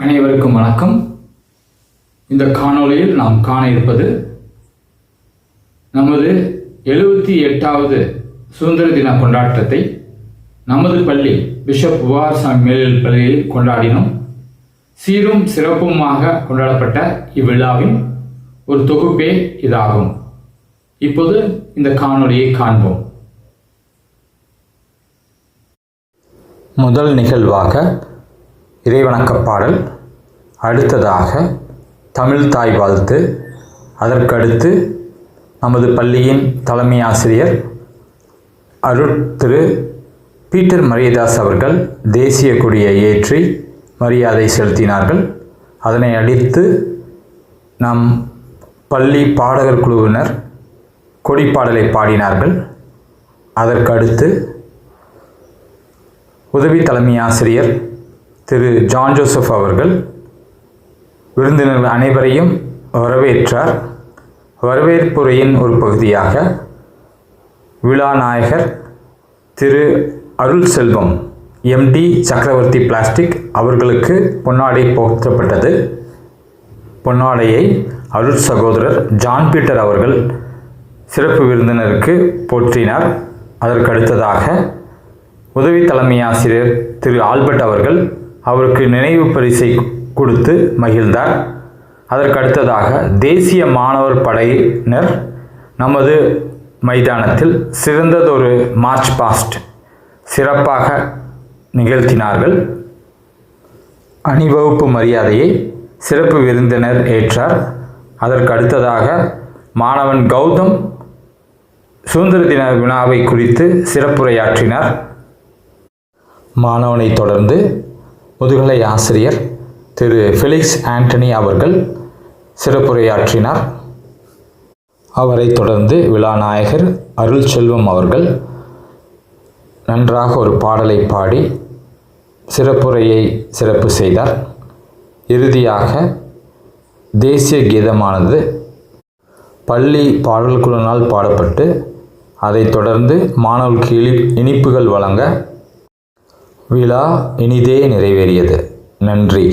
அனைவருக்கும் வணக்கம். இந்த காணொளியில் நாம் காண இருப்பது நமது 78வது சுதந்திர தின கொண்டாட்டத்தை நமது பள்ளி பிஷப் உவாசாமி மேல்நிலைப் பள்ளியில் கொண்டாடினோம். சீரும் சிறப்புமாக கொண்டாடப்பட்ட இவ்விழாவின் ஒரு தொகுப்பே இதாகும். இப்போது இந்த காணொளியை காண்போம். முதல் நிகழ்வாக இறைவணக்கப் பாடல், அடுத்ததாக தமிழ் தாய் வாழ்த்து, அதற்கடுத்து நமது பள்ளியின் தலைமை ஆசிரியர் திரு பீட்டர் மரியதாஸ் அவர்கள் தேசிய கொடியை ஏற்றி மரியாதை செலுத்தினார்கள். அதனை அடுத்து நம் பள்ளி பாடகர் குழுவினர் கொடிப்பாடலை பாடினார்கள். அதற்கடுத்து உதவி தலைமை ஆசிரியர் திரு ஜான் ஜோசப் அவர்கள் விருந்தினர்கள் அனைவரையும் வரவேற்றார். வரவேற்புரையின் ஒரு பகுதியாக விழா நாயகர் திரு அருள் செல்வம் எம்டி சக்கரவர்த்தி பிளாஸ்டிக் அவர்களுக்கு பொன்னாடை போற்றப்பட்டது. பொன்னாடையை அருள் சகோதரர் ஜான் பீட்டர் அவர்கள் சிறப்பு விருந்தினருக்கு போற்றினார். அதற்கடுத்ததாக உதவி தலைமை ஆசிரியர் திரு ஆல்பர்ட் அவர்கள் அவருக்கு நினைவு பரிசை கொடுத்து மகிழ்ந்தார். அதற்கடுத்ததாக தேசிய மாணவர் படையினர் நமது மைதானத்தில் சிறந்ததொரு மார்ச் பாஸ்ட் சிறப்பாக நிகழ்த்தினார்கள். அணிவகுப்பு மரியாதையை சிறப்பு விருந்தினர் ஏற்றார். அதற்கடுத்ததாக மாணவன் கௌதம் சுதந்திர தின விழாவை குறித்து சிறப்புரையாற்றினார். மாணவனை தொடர்ந்து முதுகலை ஆசிரியர் திரு ஃபெலிக்ஸ் ஆண்டனி அவர்கள் சிறப்புரையாற்றினார். அவரை தொடர்ந்து விழா நாயகர் அருள் செல்வம் அவர்கள் நன்றாக ஒரு பாடலை பாடி சிறப்புரையை சிறப்பு செய்தார். இறுதியாக தேசிய கீதமானது பள்ளி பாடல் குழுவினால் பாடப்பட்டு அதைத் தொடர்ந்து மாணவர்களுக்கு இனிப்புகள் வழங்க விழா இனிதே நிறைவேறியது. நன்றி.